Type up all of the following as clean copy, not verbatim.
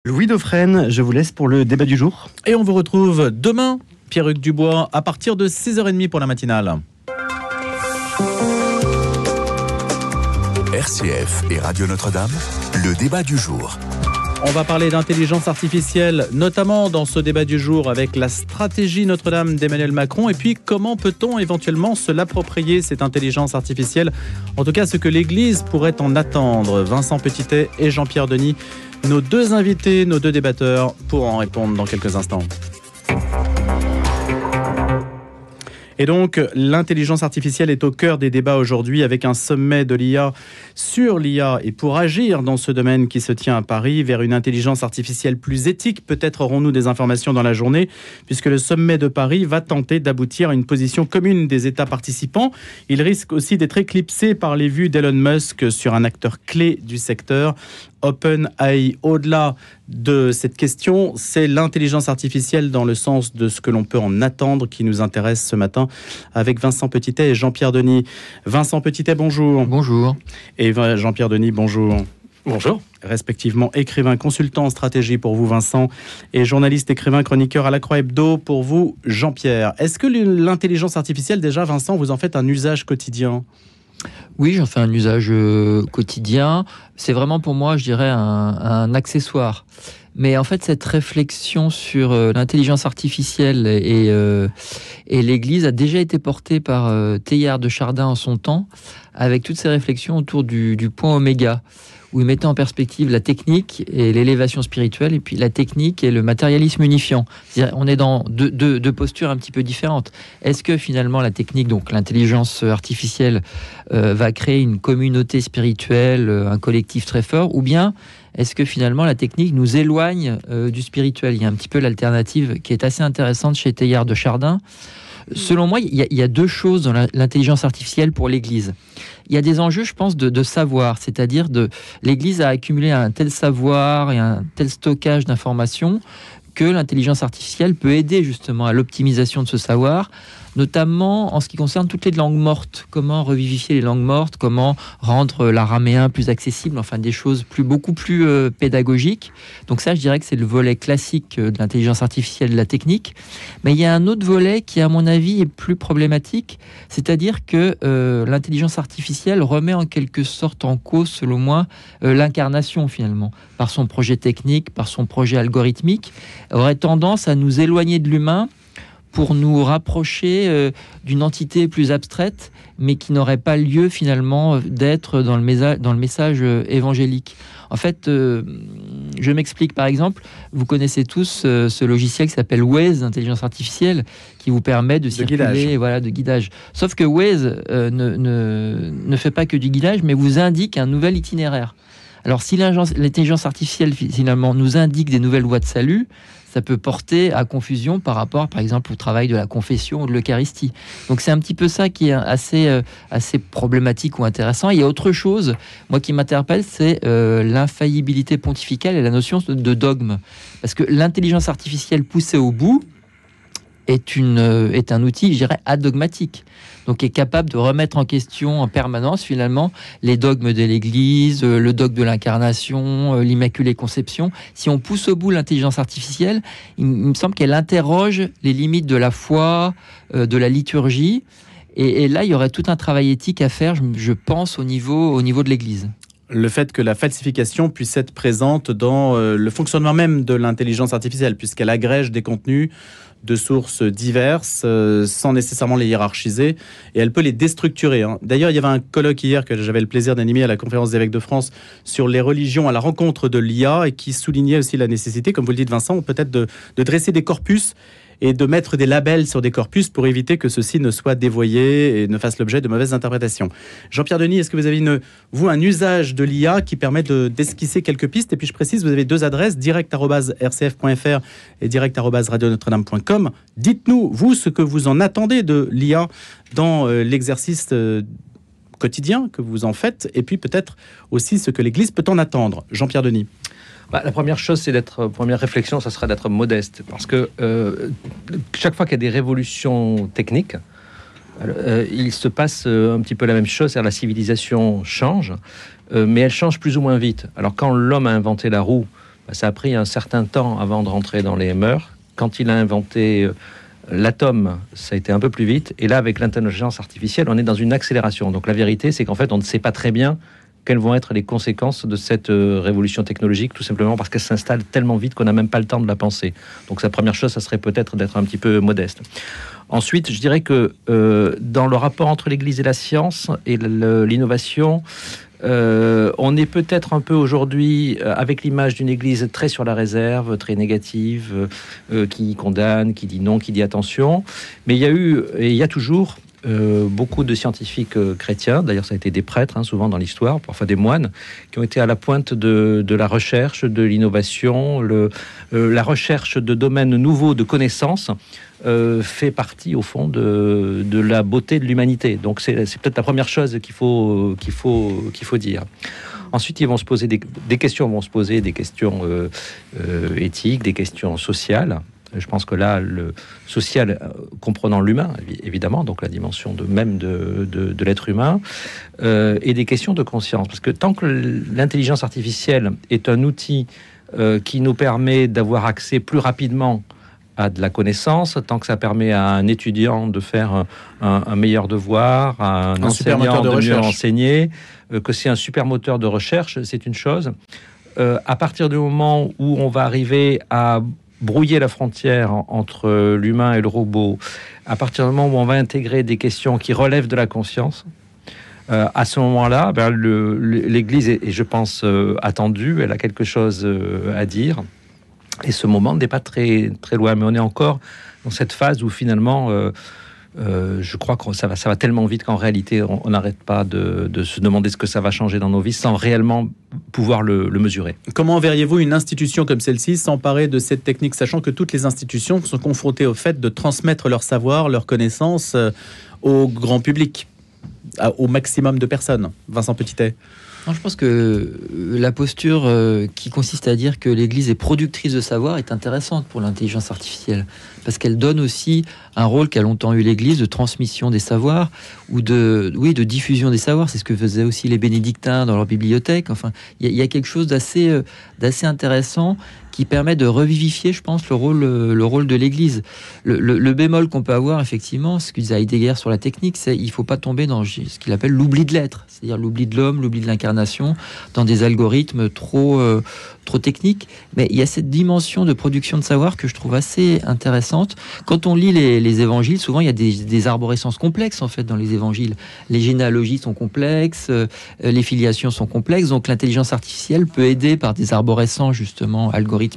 Louis Dauphren, je vous laisse pour le débat du jour. Et on vous retrouve demain, Pierre-Hugues Dubois, à partir de 6h30 pour la matinale. RCF et Radio Notre-Dame, le débat du jour. On va parler d'intelligence artificielle, notamment dans ce débat du jour avec la stratégie Notre-Dame d'Emmanuel Macron. Et puis, comment peut-on éventuellement se l'approprier, cette intelligence artificielle ? En tout cas, ce que l'Église pourrait en attendre. Vincent Petitet et Jean-Pierre Denis, nos deux invités, nos deux débatteurs, pour en répondre dans quelques instants. Et donc, l'intelligence artificielle est au cœur des débats aujourd'hui avec un sommet de l'IA sur l'IA. Et pour agir dans ce domaine qui se tient à Paris vers une intelligence artificielle plus éthique, peut-être aurons-nous des informations dans la journée, puisque le sommet de Paris va tenter d'aboutir à une position commune des États participants. Il risque aussi d'être éclipsé par les vues d'Elon Musk sur un acteur clé du secteur. OpenAI, au-delà de cette question, c'est l'intelligence artificielle dans le sens de ce que l'on peut en attendre qui nous intéresse ce matin avec Vincent Petitet et Jean-Pierre Denis. Vincent Petitet, bonjour. Bonjour. Et Jean-Pierre Denis, bonjour. Bonjour. Respectivement écrivain, consultant en stratégie pour vous Vincent et journaliste, écrivain, chroniqueur à La Croix Hebdo pour vous Jean-Pierre. Est-ce que l'intelligence artificielle, déjà Vincent, vous en faites un usage quotidien ? Oui, j'en fais un usage quotidien. C'est vraiment pour moi, je dirais, un accessoire. Mais en fait, cette réflexion sur l'intelligence artificielle et l'Église a déjà été portée par Teilhard de Chardin en son temps, avec toutes ces réflexions autour du point oméga, où il mettait en perspective la technique et l'élévation spirituelle, et puis la technique et le matérialisme unifiant. C'est-à-dire, on est dans deux postures un petit peu différentes. Est-ce que finalement la technique, donc l'intelligence artificielle, va créer une communauté spirituelle, un collectif très fort, ou bien est-ce que finalement la technique nous éloigne du spirituel ? Il y a un petit peu l'alternative qui est assez intéressante chez Teilhard de Chardin. Selon moi, il y a deux choses dans l'intelligence artificielle pour l'Église. Il y a des enjeux, je pense, de savoir, c'est-à-dire l'Église a accumulé un tel savoir et un tel stockage d'informations que l'intelligence artificielle peut aider justement à l'optimisation de ce savoir, notamment en ce qui concerne toutes les langues mortes. Comment revivifier les langues mortes, comment rendre l'araméen plus accessible, enfin des choses beaucoup plus pédagogiques. Donc ça, je dirais que c'est le volet classique de l'intelligence artificielle, de la technique. Mais il y a un autre volet qui, à mon avis, est plus problématique, c'est-à-dire que l'intelligence artificielle remet en quelque sorte en cause, selon moi, l'incarnation finalement, par son projet technique, par son projet algorithmique, aurait tendance à nous éloigner de l'humain pour nous rapprocher d'une entité plus abstraite, mais qui n'aurait pas lieu finalement d'être dans le message évangélique. En fait, je m'explique. Par exemple, vous connaissez tous ce logiciel qui s'appelle Waze, intelligence artificielle, qui vous permet de circuler, de guidage. Sauf que Waze ne fait pas que du guidage, mais vous indique un nouvel itinéraire. Alors, si l'intelligence artificielle finalement nous indique des nouvelles voies de salut, ça peut porter à confusion par rapport, par exemple, au travail de la confession ou de l'Eucharistie. Donc c'est un petit peu ça qui est assez problématique ou intéressant. Il y a autre chose, moi, qui m'interpelle, c'est l'infaillibilité pontificale et la notion de dogme. Parce que l'intelligence artificielle poussée au bout est un outil, je dirais, adogmatique. Donc est capable de remettre en question en permanence, finalement, les dogmes de l'Église, le dogme de l'incarnation, l'Immaculée Conception. Si on pousse au bout l'intelligence artificielle, il me semble qu'elle interroge les limites de la foi, de la liturgie. Et là, il y aurait tout un travail éthique à faire, je pense, au niveau de l'Église. Le fait que la falsification puisse être présente dans le fonctionnement même de l'intelligence artificielle, puisqu'elle agrège des contenus de sources diverses, sans nécessairement les hiérarchiser, et elle peut les déstructurer. D'ailleurs, il y avait un colloque hier que j'avais le plaisir d'animer à la Conférence des évêques de France sur les religions à la rencontre de l'IA, et qui soulignait aussi la nécessité, comme vous le dites Vincent, peut-être de dresser des corpus et de mettre des labels sur des corpus pour éviter que ceux-ci ne soient dévoyés et ne fassent l'objet de mauvaises interprétations. Jean-Pierre Denis, est-ce que vous avez un usage de l'IA qui permet d'esquisser quelques pistes ? Et puis je précise, vous avez deux adresses, direct@rcf.fr et direct@radionotre-dame.com. Dites-nous, vous, ce que vous en attendez de l'IA dans l'exercice quotidien que vous en faites, et puis peut-être aussi ce que l'Église peut en attendre. Jean-Pierre Denis. La première chose, première réflexion, ça sera d'être modeste, parce que chaque fois qu'il y a des révolutions techniques, il se passe un petit peu la même chose, c'est-à-dire la civilisation change, mais elle change plus ou moins vite. Alors quand l'homme a inventé la roue, ça a pris un certain temps avant de rentrer dans les mœurs. Quand il a inventé l'atome, ça a été un peu plus vite. Et là, avec l'intelligence artificielle, on est dans une accélération. Donc la vérité, c'est qu'en fait, on ne sait pas très bien quelles vont être les conséquences de cette révolution technologique, tout simplement parce qu'elle s'installe tellement vite qu'on n'a même pas le temps de la penser. Donc sa première chose, ça serait peut-être d'être un petit peu modeste. Ensuite, je dirais que dans le rapport entre l'Église et la science et l'innovation, on est peut-être un peu aujourd'hui avec l'image d'une Église très sur la réserve, très négative, qui condamne, qui dit non, qui dit attention. Mais il y a eu et il y a toujours beaucoup de scientifiques chrétiens, d'ailleurs ça a été des prêtres souvent dans l'histoire, parfois des moines, qui ont été à la pointe de la recherche, de l'innovation, la recherche de domaines nouveaux de connaissances. Fait partie au fond de la beauté de l'humanité. Donc c'est peut-être la première chose qu'il faut dire. Ensuite, ils vont se poser des questions, des questions éthiques, des questions sociales. Je pense que là, le social, comprenant l'humain, évidemment, donc la dimension de l'être humain, et des questions de conscience. Parce que tant que l'intelligence artificielle est un outil qui nous permet d'avoir accès plus rapidement à de la connaissance, tant que ça permet à un étudiant de faire un meilleur devoir, à un enseignant de mieux enseigner, que c'est un super moteur de recherche, c'est une chose. À partir du moment où on va arriver à brouiller la frontière entre l'humain et le robot, à partir du moment où on va intégrer des questions qui relèvent de la conscience, à ce moment-là, l'Église est, je pense, attendue, elle a quelque chose à dire. Et ce moment n'est pas très, très loin, mais on est encore dans cette phase où finalement, je crois que ça va tellement vite qu'en réalité, on n'arrête pas de se demander ce que ça va changer dans nos vies sans réellement pouvoir le mesurer. Comment verriez-vous une institution comme celle-ci s'emparer de cette technique, sachant que toutes les institutions sont confrontées au fait de transmettre leur savoir, leurs connaissances au grand public, au maximum de personnes? Vincent Petitet. Non, je pense que la posture qui consiste à dire que l'Église est productrice de savoir est intéressante pour l'intelligence artificielle, parce qu'elle donne aussi un rôle qu'a longtemps eu l'Église de transmission des savoirs ou de diffusion des savoirs. C'est ce que faisaient aussi les bénédictins dans leur bibliothèque. Enfin, il y a quelque chose d'assez intéressant qui permet de revivifier, je pense, le rôle de l'Église. Le bémol qu'on peut avoir, effectivement, ce que disait Heidegger sur la technique, c'est qu'il ne faut pas tomber dans ce qu'il appelle l'oubli de l'être, c'est-à-dire l'oubli de l'homme, l'oubli de l'incarnation, dans des algorithmes trop techniques. Mais il y a cette dimension de production de savoir que je trouve assez intéressante. Quand on lit les évangiles, souvent il y a des arborescences complexes, en fait, dans les évangiles. Les généalogies sont complexes, les filiations sont complexes, donc l'intelligence artificielle peut aider par des arborescences, justement, algorithmiques,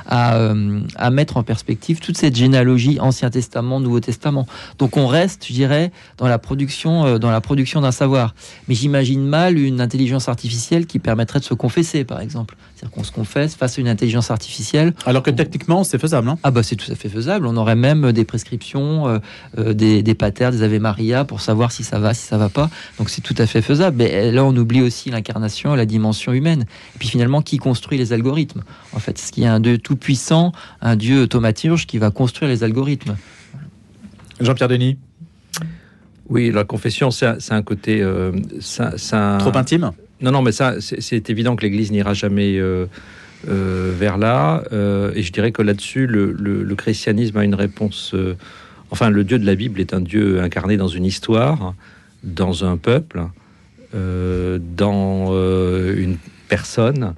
à mettre en perspective toute cette généalogie Ancien Testament, Nouveau Testament. Donc on reste, je dirais, dans la production d'un savoir. Mais j'imagine mal une intelligence artificielle qui permettrait de se confesser, par exemple. C'est-à-dire qu'on se confesse face à une intelligence artificielle. Alors que techniquement, c'est faisable, hein ? Ah bah c'est tout à fait faisable. On aurait même des prescriptions, des patères, des Ave Maria pour savoir si ça va, si ça va pas. Donc c'est tout à fait faisable. Mais là, on oublie aussi l'incarnation, la dimension humaine. Et puis finalement, qui construit les algorithmes ? En fait, est-ce qu'il y a un Dieu tout-puissant, un Dieu thaumaturge qui va construire les algorithmes ? Jean-Pierre Denis ? Oui, la confession, c'est un côté... Trop intime ? Non, mais ça, c'est évident que l'Église n'ira jamais vers là. Et je dirais que là-dessus, le christianisme a une réponse... Enfin, le Dieu de la Bible est un Dieu incarné dans une histoire, dans un peuple, dans une personne.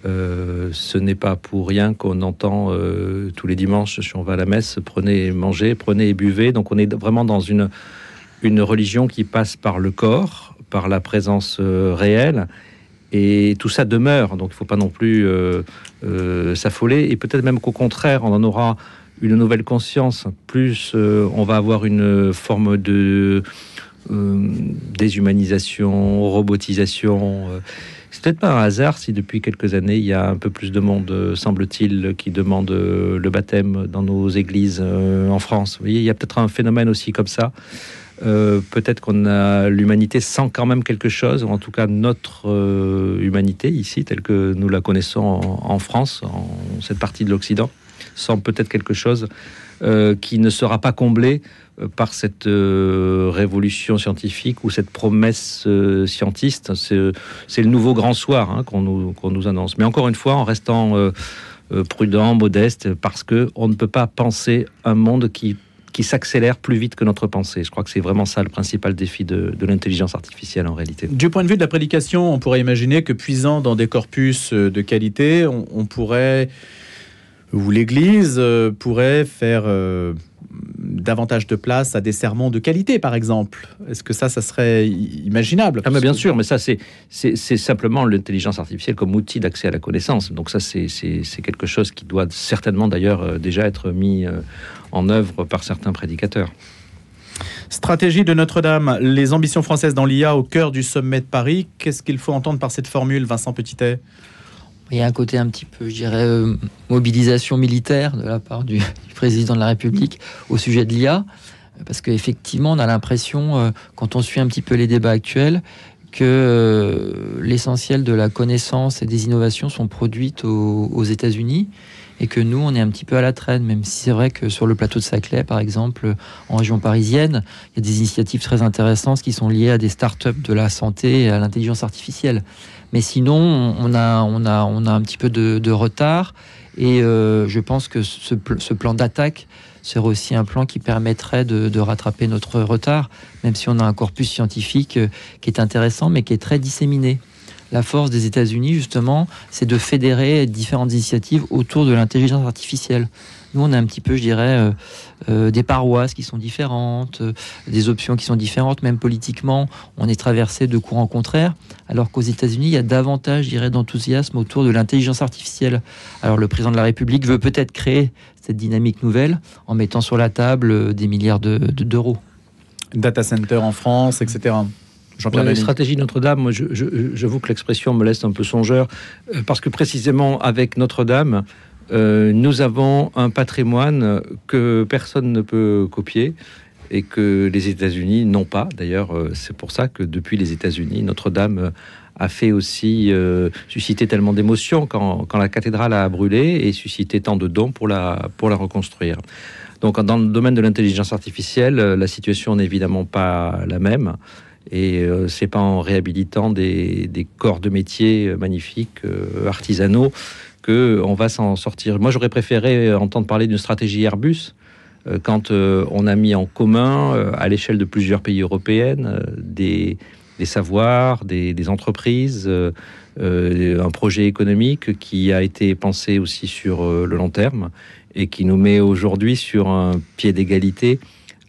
Ce n'est pas pour rien qu'on entend tous les dimanches, si on va à la messe, prenez et mangez, prenez et buvez. Donc on est vraiment dans une religion qui passe par le corps, par la présence réelle, et tout ça demeure. Donc il ne faut pas non plus s'affoler, et peut-être même qu'au contraire, on en aura une nouvelle conscience. Plus on va avoir une forme de déshumanisation, robotisation. C'est peut-être pas un hasard si depuis quelques années il y a un peu plus de monde, semble-t-il, qui demande le baptême dans nos églises en France. Vous voyez, il y a peut-être un phénomène aussi comme ça. Peut-être l'humanité sent quand même quelque chose, ou en tout cas notre humanité ici, telle que nous la connaissons en France, en cette partie de l'Occident, semble peut-être quelque chose qui ne sera pas comblé par cette révolution scientifique ou cette promesse scientiste. C'est le nouveau grand soir qu'on nous annonce. Mais encore une fois, en restant prudent, modeste, parce qu'on ne peut pas penser un monde qui s'accélère plus vite que notre pensée. Je crois que c'est vraiment ça le principal défi de l'intelligence artificielle en réalité. Du point de vue de la prédication, on pourrait imaginer que puisant dans des corpus de qualité, on pourrait, ou l'Église pourrait faire davantage de place à des sermons de qualité, par exemple. Est-ce que ça serait imaginable? Mais bien sûr, mais ça c'est simplement l'intelligence artificielle comme outil d'accès à la connaissance. Donc ça c'est quelque chose qui doit certainement d'ailleurs déjà être mis en œuvre par certains prédicateurs. Stratégie de Notre-Dame, les ambitions françaises dans l'IA au cœur du sommet de Paris. Qu'est-ce qu'il faut entendre par cette formule, Vincent Petitet? Il y a un côté un petit peu, je dirais, mobilisation militaire de la part du président de la République au sujet de l'IA, parce qu'effectivement, on a l'impression, quand on suit un petit peu les débats actuels, que l'essentiel de la connaissance et des innovations sont produites aux États-Unis, et que nous, on est un petit peu à la traîne, même si c'est vrai que sur le plateau de Saclay, par exemple, en région parisienne, il y a des initiatives très intéressantes qui sont liées à des startups de la santé et à l'intelligence artificielle. Mais sinon, on a un petit peu de retard, et je pense que ce plan d'attaque serait aussi un plan qui permettrait de rattraper notre retard, même si on a un corpus scientifique qui est intéressant, mais qui est très disséminé. La force des États-Unis, justement, c'est de fédérer différentes initiatives autour de l'intelligence artificielle. Nous, on a un petit peu, je dirais, des paroisses qui sont différentes, des options qui sont différentes, même politiquement, on est traversé de courants contraires, alors qu'aux États-Unis, il y a davantage, je dirais, d'enthousiasme autour de l'intelligence artificielle. Alors, le président de la République veut peut-être créer cette dynamique nouvelle en mettant sur la table des milliards d'euros. Data center en France, etc. Jean-Pierre Bally. Stratégie Notre-Dame, moi, j'avoue que l'expression me laisse un peu songeur, parce que précisément avec Notre-Dame, nous avons un patrimoine que personne ne peut copier et que les États-Unis n'ont pas. D'ailleurs, c'est pour ça que depuis les États-Unis, Notre-Dame a fait aussi susciter tellement d'émotions quand la cathédrale a brûlé et suscité tant de dons pour la reconstruire. Donc, dans le domaine de l'intelligence artificielle, la situation n'est évidemment pas la même. Et c'est pas en réhabilitant des corps de métier magnifiques, artisanaux, qu'on va s'en sortir. Moi, j'aurais préféré entendre parler d'une stratégie Airbus, quand on a mis en commun, à l'échelle de plusieurs pays européens, des savoirs, des entreprises, un projet économique qui a été pensé aussi sur le long terme et qui nous met aujourd'hui sur un pied d'égalité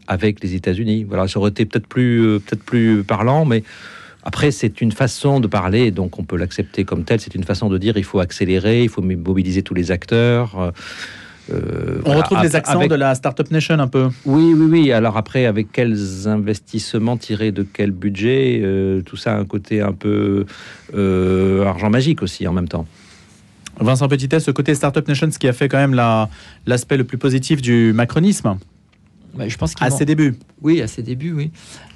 avec les États-Unis. Voilà, ça aurait été peut-être plus parlant, mais après, c'est une façon de parler, donc on peut l'accepter comme tel. C'est une façon de dire il faut accélérer, il faut mobiliser tous les acteurs. On retrouve les accents de la Startup Nation un peu. Oui. Alors après, avec quels investissements tirés de quel budget, tout ça a un côté un peu argent magique aussi en même temps. Vincent Petitet, ce côté Startup Nation, ce qui a fait quand même l'aspect le plus positif du macronisme. Je pense à ses débuts. Oui, à ses débuts, oui.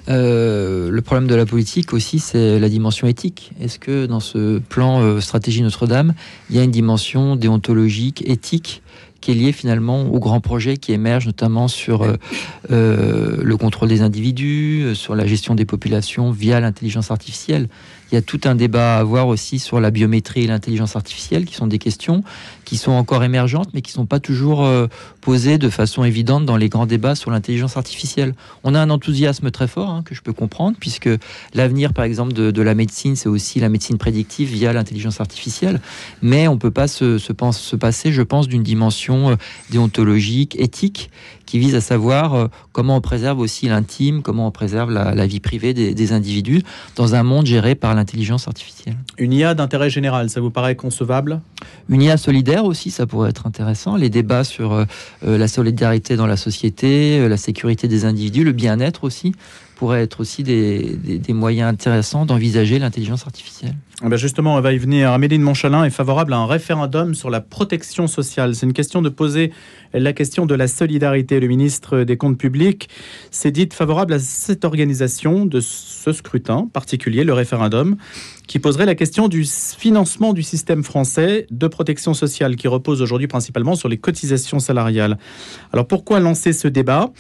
Le problème de la politique aussi, c'est la dimension éthique. Est-ce que dans ce plan stratégie Notre-Dame, il y a une dimension déontologique, éthique, qui est liée finalement aux grands projets qui émergent, notamment sur le contrôle des individus, sur la gestion des populations via l'intelligence artificielle. Il y a tout un débat à avoir aussi sur la biométrie et l'intelligence artificielle, qui sont des questions qui sont encore émergentes, mais qui ne sont pas toujours posées de façon évidente dans les grands débats sur l'intelligence artificielle. On a un enthousiasme très fort, que je peux comprendre, puisque l'avenir, par exemple, de la médecine, c'est aussi la médecine prédictive via l'intelligence artificielle. Mais on ne peut pas se passer, je pense, d'une dimension déontologique, éthique, qui vise à savoir comment on préserve aussi l'intime, comment on préserve la vie privée des individus dans un monde géré par l'intelligence artificielle. Une IA d'intérêt général, ça vous paraît concevable? Une IA solidaire aussi, ça pourrait être intéressant. Les débats sur la solidarité dans la société, la sécurité des individus, le bien-être aussi, pourraient être aussi des moyens intéressants d'envisager l'intelligence artificielle. Justement, on va y venir. Amélie de Montchalin est favorable à un référendum sur la protection sociale. C'est une question de poser la question de la solidarité. Le ministre des Comptes publics s'est dit favorable à cette organisation de ce scrutin particulier, le référendum. qui poserait la question du financement du système français de protection sociale qui repose aujourd'hui principalement sur les cotisations salariales. Alors pourquoi lancer ce débat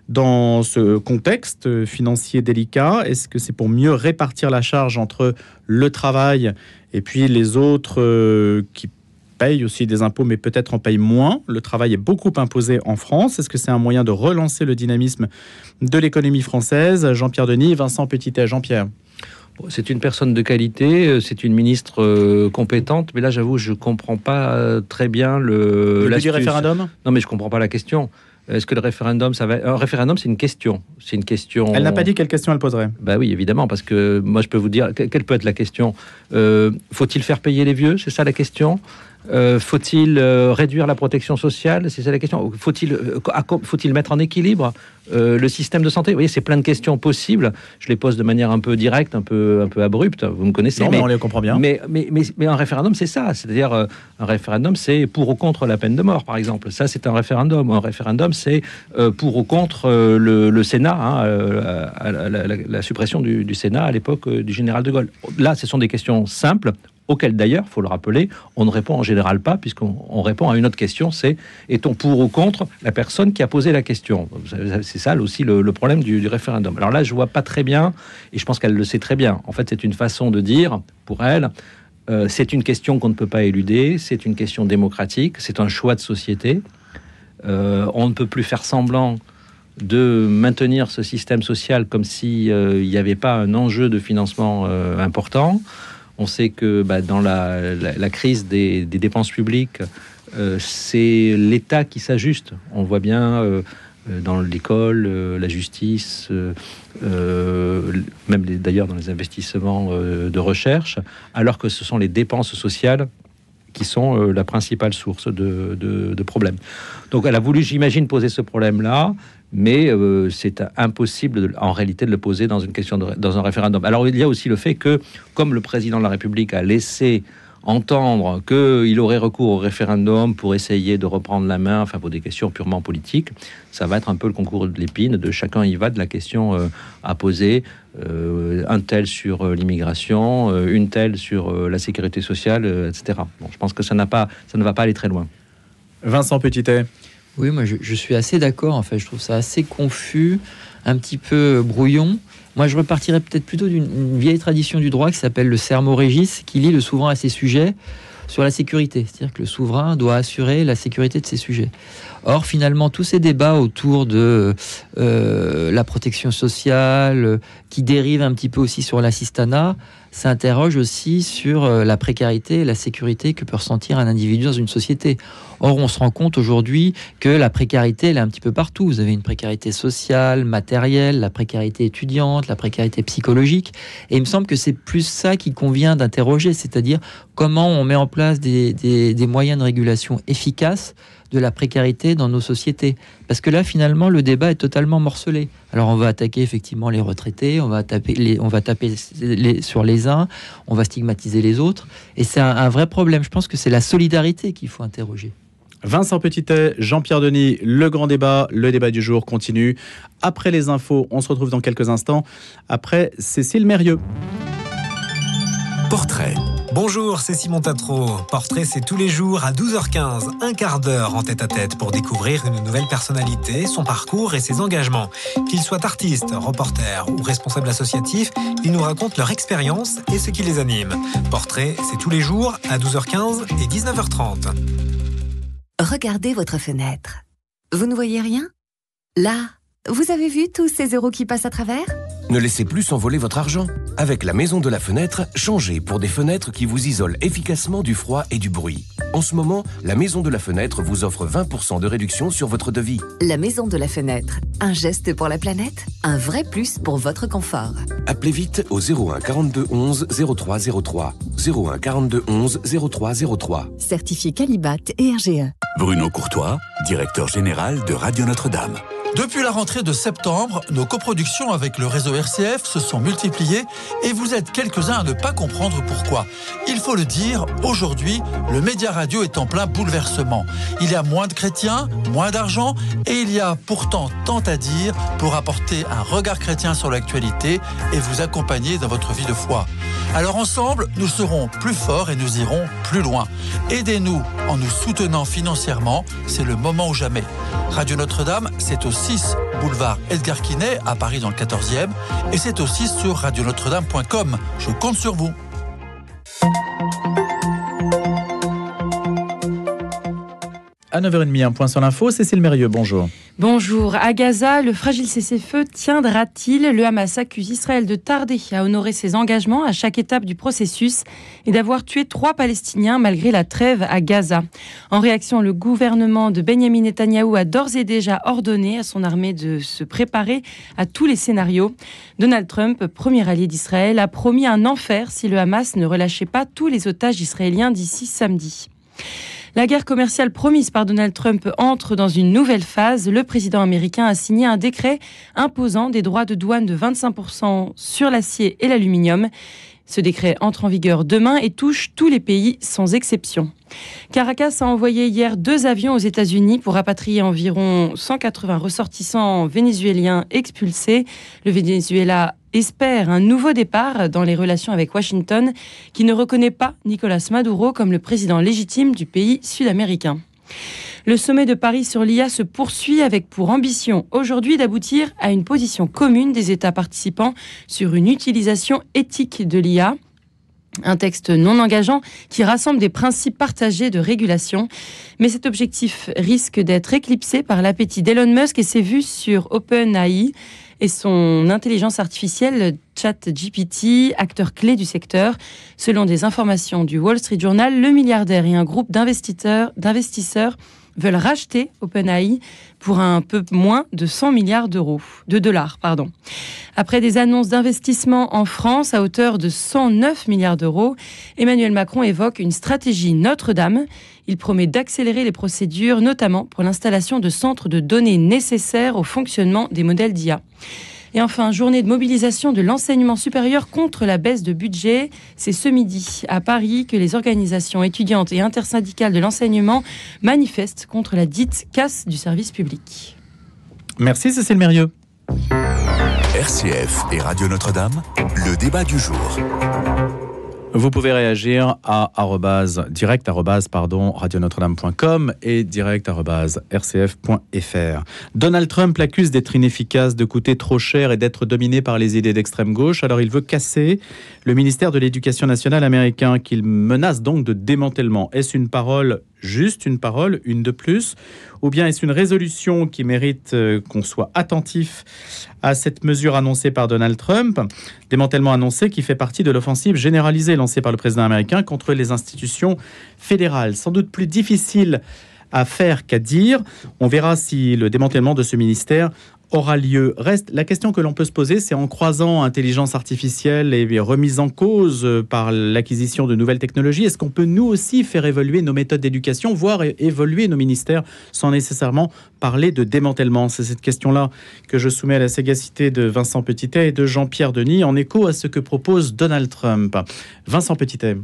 dans ce contexte financier délicat? Est-ce que c'est pour mieux répartir la charge entre le travail et puis les autres qui payent aussi des impôts, mais peut-être en payent moins? Le travail est beaucoup imposé en France. Est-ce que c'est un moyen de relancer le dynamisme de l'économie française? Jean-Pierre Denis, Vincent Petitet. Jean-Pierre. C'est une personne de qualité, c'est une ministre compétente, mais là, j'avoue, je ne comprends pas très bien le but du référendum. Non, mais je ne comprends pas la question. Est-ce que le référendum, ça va... Un référendum, c'est une question. C'est une question... Elle n'a pas dit quelle question elle poserait. Bah oui, évidemment, parce que moi, je peux vous dire... Quelle peut être la question? Faut-il faire payer les vieux? C'est ça la question? Faut-il réduire la protection sociale? C'est ça la question. Faut-il mettre en équilibre le système de santé? Vous voyez, c'est plein de questions possibles. Je les pose de manière un peu directe, un peu abrupte. Vous me connaissez. Non, mais on les comprend bien. Mais un référendum, c'est ça. C'est-à-dire, un référendum, c'est pour ou contre la peine de mort, par exemple. Ça, c'est un référendum. Un référendum, c'est pour ou contre le Sénat, la suppression du Sénat à l'époque du général de Gaulle. Là, ce sont des questions simples, auquel d'ailleurs, il faut le rappeler, on ne répond en général pas, puisqu'on répond à une autre question, c'est est-on pour ou contre la personne qui a posé la question? C'est ça aussi le problème du référendum. Alors là, je vois pas très bien, et je pense qu'elle le sait très bien. En fait, c'est une façon de dire, pour elle, c'est une question qu'on ne peut pas éluder, c'est une question démocratique, c'est un choix de société. On ne peut plus faire semblant de maintenir ce système social comme s'il n'y avait pas un enjeu de financement important. On sait que dans la crise des dépenses publiques, c'est l'État qui s'ajuste. On voit bien dans l'école, la justice, même d'ailleurs dans les investissements de recherche, alors que ce sont les dépenses sociales qui sont la principale source de problèmes. Donc elle a voulu, j'imagine, poser ce problème-là, mais c'est impossible en réalité de le poser dans une question dans un référendum. Alors il y a aussi le fait que, comme le président de la République a laissé entendre qu'il aurait recours au référendum pour essayer de reprendre la main, enfin pour des questions purement politiques, ça va être un peu le concours de l'épine, de chacun y va de la question à poser, un tel sur l'immigration, une telle sur la sécurité sociale, etc. Bon, je pense que ça ne va pas aller très loin. Vincent Petitet. Oui, moi je suis assez d'accord, en fait, je trouve ça assez confus, un petit peu brouillon. Moi, je repartirais peut-être plutôt d'une vieille tradition du droit qui s'appelle le sermo regis, qui lie le souverain à ses sujets sur la sécurité. C'est-à-dire que le souverain doit assurer la sécurité de ses sujets. Or, finalement, tous ces débats autour de la protection sociale, qui dérivent un petit peu aussi sur l'assistanat, s'interrogent aussi sur la précarité et la sécurité que peut ressentir un individu dans une société. Or, on se rend compte aujourd'hui que la précarité, elle est un petit peu partout. Vous avez une précarité sociale, matérielle, la précarité étudiante, la précarité psychologique. Et il me semble que c'est plus ça qui convient d'interroger, c'est-à-dire comment on met en place des moyens de régulation efficaces de la précarité dans nos sociétés. Parce que là, finalement, le débat est totalement morcelé. Alors, on va attaquer effectivement les retraités, on va taper sur les uns, on va stigmatiser les autres. Et c'est un vrai problème. Je pense que c'est la solidarité qu'il faut interroger. Vincent Petitet, Jean-Pierre Denis, le grand débat, le débat du jour continue. Après les infos, on se retrouve dans quelques instants. Après Cécile Mérieux. Portrait. Bonjour, c'est Simon Tatro. Portrait, c'est tous les jours à 12h15, un quart d'heure en tête-à-tête pour découvrir une nouvelle personnalité, son parcours et ses engagements. Qu'ils soient artistes, reporters ou responsables associatifs, ils nous racontent leur expérience et ce qui les anime. Portrait, c'est tous les jours à 12h15 et 19h30. Regardez votre fenêtre. Vous ne voyez rien? Là, vous avez vu tous ces euros qui passent à travers? Ne laissez plus s'envoler votre argent. Avec la Maison de la Fenêtre, changez pour des fenêtres qui vous isolent efficacement du froid et du bruit. En ce moment, la Maison de la Fenêtre vous offre 20% de réduction sur votre devis. La Maison de la Fenêtre, un geste pour la planète, un vrai plus pour votre confort. Appelez vite au 01 42 11 03 03. 01 42 11 03 03. Certifié Qualibat et RGE. Bruno Courtois, directeur général de Radio Notre-Dame. Depuis la rentrée de septembre, nos coproductions avec le réseau RCF se sont multipliées et vous êtes quelques-uns à ne pas comprendre pourquoi. Il faut le dire, aujourd'hui, le média radio est en plein bouleversement. Il y a moins de chrétiens, moins d'argent et il y a pourtant tant à dire pour apporter un regard chrétien sur l'actualité et vous accompagner dans votre vie de foi. Alors ensemble, nous serons plus forts et nous irons plus loin. Aidez-nous en nous soutenant financièrement, c'est le moment ou jamais. Radio Notre-Dame, c'est au 6 boulevard Edgar Quinet à Paris dans le 14e et c'est aussi sur radionotre-dame.com. Je compte sur vous. À 9h30, un point sur l'info. Cécile Mérieux, bonjour. Bonjour. À Gaza, le fragile cessez-le-feu tiendra-t-il ? Le Hamas accuse Israël de tarder à honorer ses engagements à chaque étape du processus et d'avoir tué 3 Palestiniens malgré la trêve à Gaza. En réaction, le gouvernement de Benyamin Netanyahou a d'ores et déjà ordonné à son armée de se préparer à tous les scénarios. Donald Trump, premier allié d'Israël, a promis un enfer si le Hamas ne relâchait pas tous les otages israéliens d'ici samedi. La guerre commerciale promise par Donald Trump entre dans une nouvelle phase. Le président américain a signé un décret imposant des droits de douane de 25% sur l'acier et l'aluminium. Ce décret entre en vigueur demain et touche tous les pays sans exception. Caracas a envoyé hier 2 avions aux États-Unis pour rapatrier environ 180 ressortissants vénézuéliens expulsés. Le Venezuela espère un nouveau départ dans les relations avec Washington, qui ne reconnaît pas Nicolás Maduro comme le président légitime du pays sud-américain. Le sommet de Paris sur l'IA se poursuit avec pour ambition aujourd'hui d'aboutir à une position commune des États participants sur une utilisation éthique de l'IA. Un texte non engageant qui rassemble des principes partagés de régulation. Mais cet objectif risque d'être éclipsé par l'appétit d'Elon Musk et ses vues sur OpenAI et son intelligence artificielle ChatGPT, acteur clé du secteur. Selon des informations du Wall Street Journal, le milliardaire et un groupe d'investisseurs veulent racheter OpenAI pour un peu moins de 100 milliards de dollars. Après des annonces d'investissement en France à hauteur de 109 milliards d'euros, Emmanuel Macron évoque une stratégie Notre-Dame. Il promet d'accélérer les procédures, notamment pour l'installation de centres de données nécessaires au fonctionnement des modèles d'IA. Et enfin, journée de mobilisation de l'enseignement supérieur contre la baisse de budget. C'est ce midi à Paris que les organisations étudiantes et intersyndicales de l'enseignement manifestent contre la dite casse du service public. Merci Cécile Mérieux. RCF et Radio Notre-Dame, le débat du jour. Vous pouvez réagir à radionotre-dame.com et direct@rcf.fr. Donald Trump l'accuse d'être inefficace, de coûter trop cher et d'être dominé par les idées d'extrême gauche. Alors il veut casser le ministère de l'Éducation nationale américain qu'il menace donc de démantèlement. Est-ce une parole juste, une parole, une de plus ? Ou bien est-ce une résolution qui mérite qu'on soit attentif à cette mesure annoncée par Donald Trump ? Démantèlement annoncé qui fait partie de l'offensive généralisée lancée par le président américain contre les institutions fédérales. Sans doute plus difficile à faire qu'à dire. On verra si le démantèlement de ce ministère aura lieu. Reste la question que l'on peut se poser, c'est en croisant intelligence artificielle et remise en cause par l'acquisition de nouvelles technologies, est-ce qu'on peut nous aussi faire évoluer nos méthodes d'éducation, voire évoluer nos ministères sans nécessairement parler de démantèlement ? C'est cette question-là que je soumets à la sagacité de Vincent Petitet et de Jean-Pierre Denis en écho à ce que propose Donald Trump. Vincent Petitet.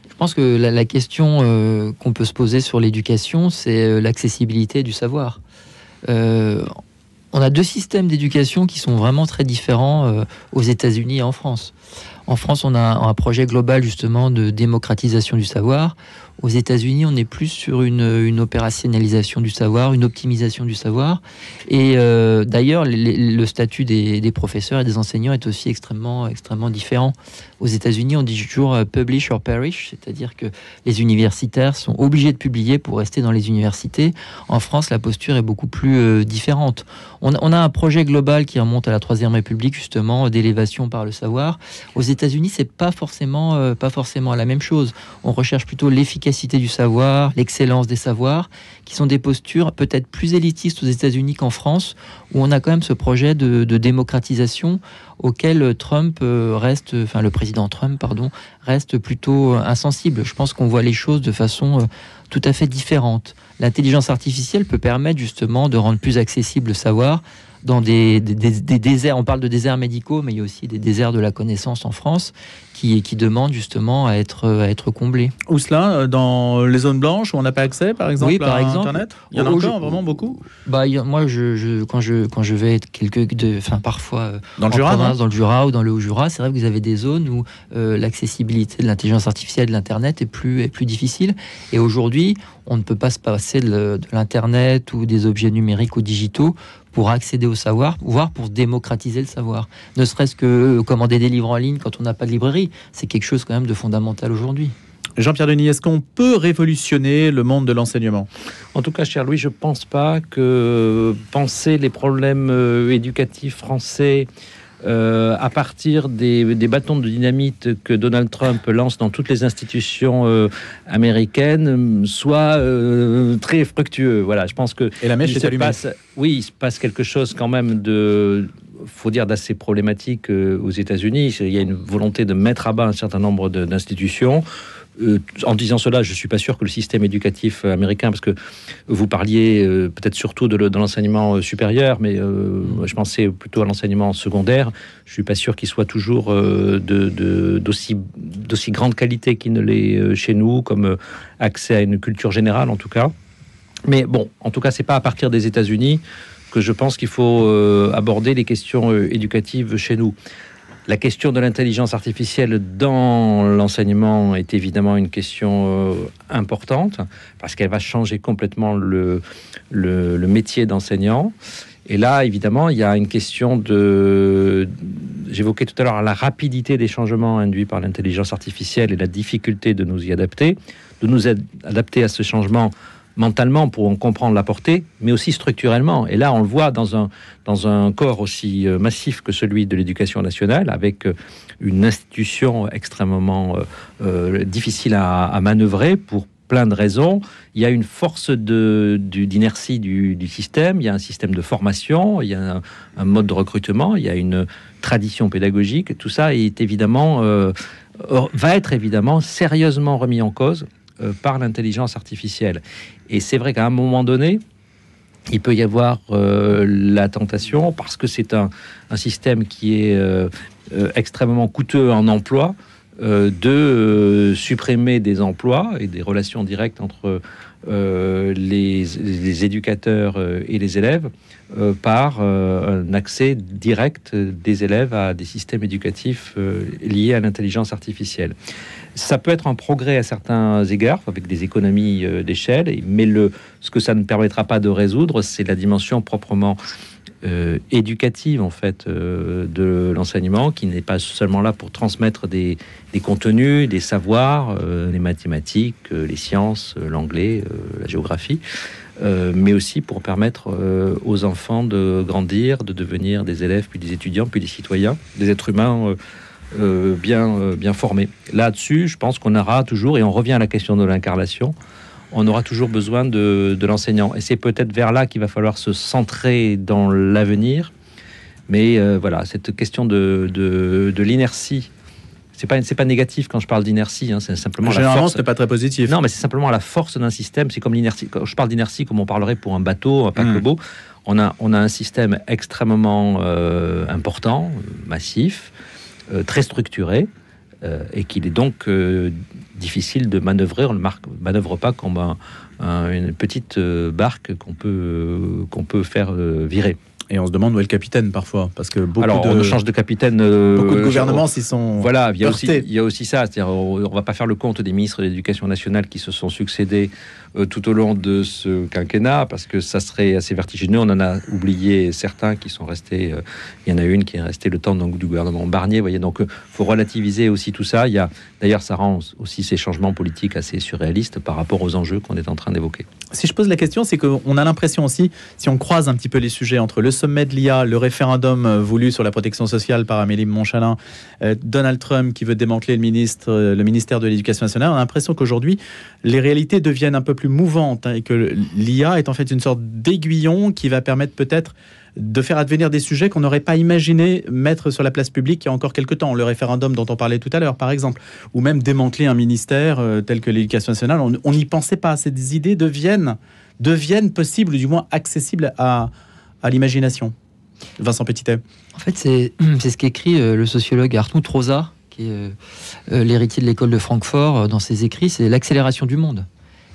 Je pense que la question qu'on peut se poser sur l'éducation, c'est l'accessibilité du savoir. On a 2 systèmes d'éducation qui sont vraiment très différents aux États-Unis et en France. En France, on a un projet global justement de démocratisation du savoir. Aux États-Unis, on est plus sur une opérationnalisation du savoir, une optimisation du savoir. Et d'ailleurs, le statut des professeurs et des enseignants est aussi extrêmement différent. Aux États-Unis, on dit toujours publish or perish, c'est-à-dire que les universitaires sont obligés de publier pour rester dans les universités. En France, la posture est beaucoup plus différente. On a un projet global qui remonte à la Troisième République, justement, d'élévation par le savoir. Aux États-Unis, c'est pas forcément la même chose. On recherche plutôt l'efficacité du savoir, l'excellence des savoirs, qui sont des postures peut-être plus élitistes aux États-Unis qu'en France, où on a quand même ce projet de démocratisation auquel le président Trump reste plutôt insensible. Je pense qu'on voit les choses de façon tout à fait différentes. L'intelligence artificielle peut permettre justement de rendre plus accessible le savoir dans des déserts. On parle de déserts médicaux, mais il y a aussi des déserts de la connaissance en France qui demandent justement à être comblés. Où cela ? Dans les zones blanches où on n'a pas accès, par exemple, oui, par exemple, Internet ? Il y en a encore vraiment beaucoup ? Moi, quand je vais parfois dans le Jura, province, dans le Jura ou dans le Haut-Jura, c'est vrai que vous avez des zones où l'accessibilité de l'intelligence artificielle de l'Internet est plus difficile. Et aujourd'hui, on ne peut pas se passer de l'Internet ou des objets numériques ou digitaux pour accéder au savoir, voire pour démocratiser le savoir. Ne serait-ce que commander des livres en ligne quand on n'a pas de librairie, c'est quelque chose quand même de fondamental aujourd'hui. Jean-Pierre Denis, est-ce qu'on peut révolutionner le monde de l'enseignement ? En tout cas, cher Louis, je ne pense pas que penser les problèmes éducatifs français à partir des bâtons de dynamite que Donald Trump lance dans toutes les institutions américaines soit très fructueux. Voilà, je pense que et la mèche est allumée. Il se passe quelque chose quand même faut dire d'assez problématique aux États-Unis. Il y a une volonté de mettre à bas un certain nombre d'institutions. En disant cela, je ne suis pas sûr que le système éducatif américain, parce que vous parliez peut-être surtout de l'enseignement supérieur, mais je pensais plutôt à l'enseignement secondaire. Je ne suis pas sûr qu'il soit toujours d'aussi grande qualité qu'il ne l'est chez nous, comme accès à une culture générale en tout cas. Mais bon, en tout cas, ce n'est pas à partir des États-Unis que je pense qu'il faut aborder les questions éducatives chez nous. La question de l'intelligence artificielle dans l'enseignement est évidemment une question importante parce qu'elle va changer complètement le métier d'enseignant. Et là, évidemment, il y a une question j'évoquais tout à l'heure la rapidité des changements induits par l'intelligence artificielle et la difficulté de nous y adapter, de nous adapter à ce changement mentalement pour en comprendre la portée, mais aussi structurellement. Et là, on le voit dans un corps aussi massif que celui de l'éducation nationale, avec une institution extrêmement difficile à manœuvrer pour plein de raisons. Il y a une force d'inertie du système, il y a un système de formation, il y a un mode de recrutement, il y a une tradition pédagogique. Tout ça est évidemment, va être évidemment sérieusement remis en cause par l'intelligence artificielle. Et c'est vrai qu'à un moment donné, il peut y avoir la tentation, parce que c'est un système qui est extrêmement coûteux en emploi, de supprimer des emplois et des relations directes entre les éducateurs et les élèves par un accès direct des élèves à des systèmes éducatifs liés à l'intelligence artificielle. Ça peut être un progrès à certains égards, avec des économies d'échelle, mais ce que ça ne permettra pas de résoudre, c'est la dimension proprement éducative en fait de l'enseignement, qui n'est pas seulement là pour transmettre des contenus, des savoirs, les mathématiques, les sciences, l'anglais, la géographie, mais aussi pour permettre aux enfants de grandir, de devenir des élèves, puis des étudiants, puis des citoyens, des êtres humains bien formés. Là-dessus, je pense qu'on aura toujours, et on revient à la question de l'incarnation, on aura toujours besoin de l'enseignant. Et c'est peut-être vers là qu'il va falloir se centrer dans l'avenir. Mais voilà, cette question de l'inertie, c'est pas négatif quand je parle d'inertie, hein, c'est simplement généralement, c'est pas très positif. Non, mais c'est simplement la force d'un système. C'est comme l'inertie. Quand je parle d'inertie, comme on parlerait pour un bateau, un paquebot, on a un système extrêmement important, massif, très structuré, et qu'il est donc difficile de manœuvrer. On ne manœuvre pas comme une petite barque qu'on peut faire virer. Et on se demande où est le capitaine parfois, parce que on change de capitaine. Beaucoup de gouvernements s'y sont. Voilà, il y a aussi ça. C'est-à-dire, on va pas faire le compte des ministres de l'Éducation nationale qui se sont succédés tout au long de ce quinquennat, parce que ça serait assez vertigineux. On en a oublié certains qui sont restés. Il y en a une qui est restée le temps du gouvernement Barnier. Voyez, donc faut relativiser aussi tout ça. D'ailleurs, ça rend aussi ces changements politiques assez surréalistes par rapport aux enjeux qu'on est en train d'évoquer. Si je pose la question, c'est qu'on a l'impression aussi, si on croise un petit peu les sujets entre le sommet de l'IA, le référendum voulu sur la protection sociale par Amélie Montchalin, Donald Trump qui veut démanteler le ministère de l'Éducation nationale, on a l'impression qu'aujourd'hui, les réalités deviennent un peu plus mouvantes, et que l'IA est en fait une sorte d'aiguillon qui va permettre peut-être de faire advenir des sujets qu'on n'aurait pas imaginé mettre sur la place publique il y a encore quelques temps. Le référendum dont on parlait tout à l'heure, par exemple, ou même démanteler un ministère tel que l'Éducation nationale. On n'y pensait pas. Ces idées deviennent possibles, ou du moins accessibles à l'imagination. Vincent Petitet. En fait, c'est ce qu'écrit le sociologue Hartmut Rosa, qui est l'héritier de l'école de Francfort, dans ses écrits, c'est l'accélération du monde.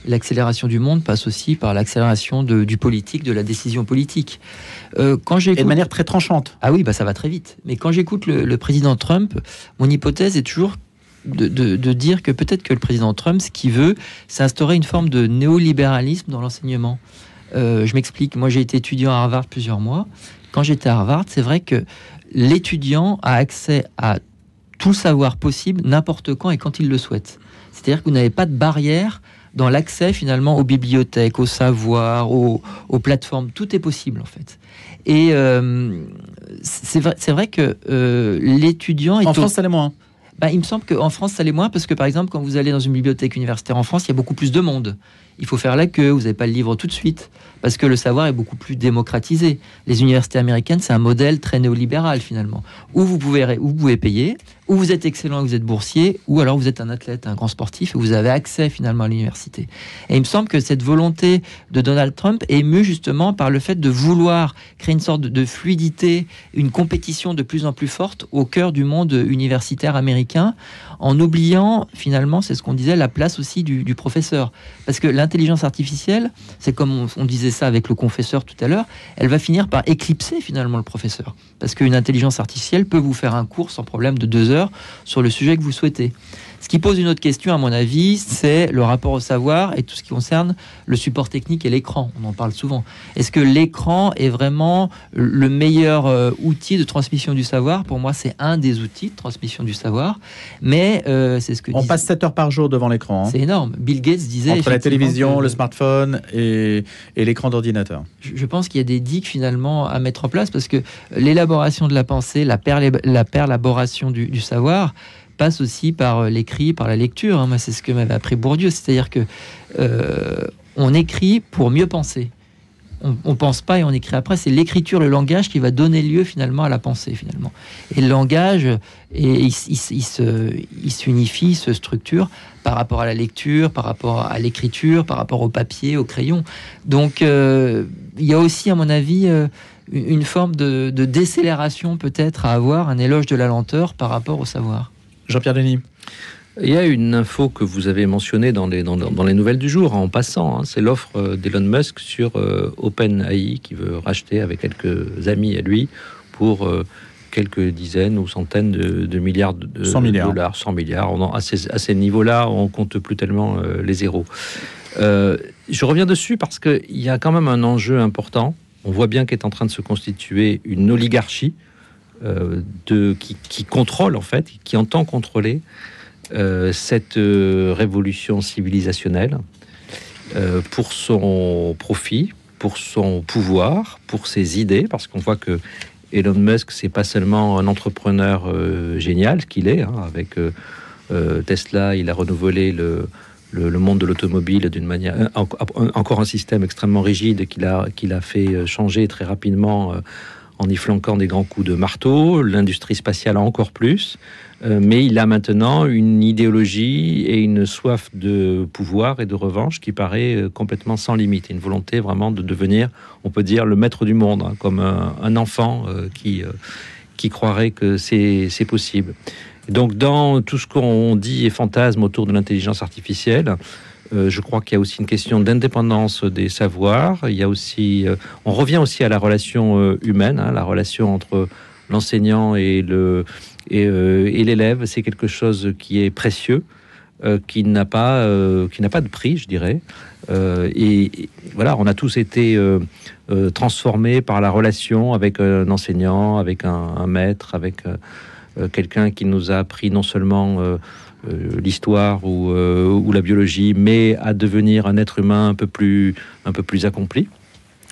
L'accélération du monde passe aussi par l'accélération du politique, de la décision politique. Et de manière très tranchante. Ah oui, ça va très vite. Mais quand j'écoute le président Trump, mon hypothèse est toujours de dire que peut-être que le président Trump, ce qu'il veut, c'est instaurer une forme de néolibéralisme dans l'enseignement. Je m'explique. Moi, j'ai été étudiant à Harvard plusieurs mois. Quand j'étais à Harvard, c'est vrai que l'étudiant a accès à tout le savoir possible, n'importe quand et quand il le souhaite. C'est-à-dire que vous n'avez pas de barrière dans l'accès finalement aux bibliothèques, au savoir, aux plateformes. Tout est possible en fait. Et c'est vrai que l'étudiant est... En France, ça l'est moins. Il me semble qu'en France, ça l'est moins parce que, par exemple, quand vous allez dans une bibliothèque universitaire en France, il y a beaucoup plus de monde. Il faut faire la queue, vous n'avez pas le livre tout de suite, parce que le savoir est beaucoup plus démocratisé. Les universités américaines, c'est un modèle très néolibéral, finalement, où vous pouvez payer, où vous êtes excellent et vous êtes boursier, ou alors vous êtes un athlète, un grand sportif, et vous avez accès, finalement, à l'université. Et il me semble que cette volonté de Donald Trump est émue, justement, par le fait de vouloir créer une sorte de fluidité, une compétition de plus en plus forte au cœur du monde universitaire américain, en oubliant, finalement, c'est ce qu'on disait, la place aussi du professeur. Parce que l'intelligence artificielle, c'est comme on disait ça avec le confesseur tout à l'heure, elle va finir par éclipser finalement le professeur. Parce qu'une intelligence artificielle peut vous faire un cours sans problème de 2 heures sur le sujet que vous souhaitez. Ce qui pose une autre question, à mon avis, c'est le rapport au savoir et tout ce qui concerne le support technique et l'écran. On en parle souvent. Est-ce que l'écran est vraiment le meilleur outil de transmission du savoir ? Pour moi, c'est un des outils de transmission du savoir. Mais c'est ce que on passe 7 heures par jour devant l'écran. C'est énorme. Bill Gates disait... Entre la télévision, le smartphone et l'écran d'ordinateur. Je pense qu'il y a des digues finalement à mettre en place parce que l'élaboration de la pensée, la perlaboration du savoir passe aussi par l'écrit, par la lecture. Moi, c'est ce que m'avait appris Bourdieu. C'est-à-dire que on écrit pour mieux penser. On pense pas et on écrit après. C'est l'écriture, le langage qui va donner lieu finalement à la pensée finalement. Et le langage, il s'unifie, il se structure par rapport à la lecture, par rapport à l'écriture, par rapport au papier, au crayon. Donc, il y a aussi, à mon avis, une forme de décélération peut-être à avoir, un éloge de la lenteur par rapport au savoir. Jean-Pierre Denis. Il y a une info que vous avez mentionnée dans les nouvelles du jour, en passant, c'est l'offre d'Elon Musk sur OpenAI, qui veut racheter avec quelques amis à lui pour quelques dizaines ou centaines de milliards de 100 milliards. dollars. 100 milliards. À ces niveaux-là, on compte plus tellement les zéros. Je reviens dessus parce qu'il y a quand même un enjeu important. On voit bien qu'est en train de se constituer une oligarchie qui contrôle, en fait, qui entend contrôler cette révolution civilisationnelle pour son profit, pour son pouvoir, pour ses idées, parce qu'on voit que Elon Musk, c'est pas seulement un entrepreneur génial, ce qu'il est, avec Tesla, il a renouvelé le monde de l'automobile d'une manière, encore un système extrêmement rigide qu'il a fait changer très rapidement en y flanquant des grands coups de marteau. L'industrie spatiale encore plus, mais il a maintenant une idéologie et une soif de pouvoir et de revanche qui paraît complètement sans limite, une volonté vraiment de devenir, on peut dire, le maître du monde, comme un enfant qui croirait que c'est possible. Donc dans tout ce qu'on dit et fantasme autour de l'intelligence artificielle, je crois qu'il y a aussi une question d'indépendance des savoirs. Il y a aussi, on revient aussi à la relation humaine, la relation entre l'enseignant et l'élève. C'est quelque chose qui est précieux, qui n'a pas de prix, je dirais. Et voilà, on a tous été transformés par la relation avec un enseignant, avec un maître, avec quelqu'un qui nous a appris non seulement l'histoire ou la biologie, mais à devenir un être humain un peu plus accompli,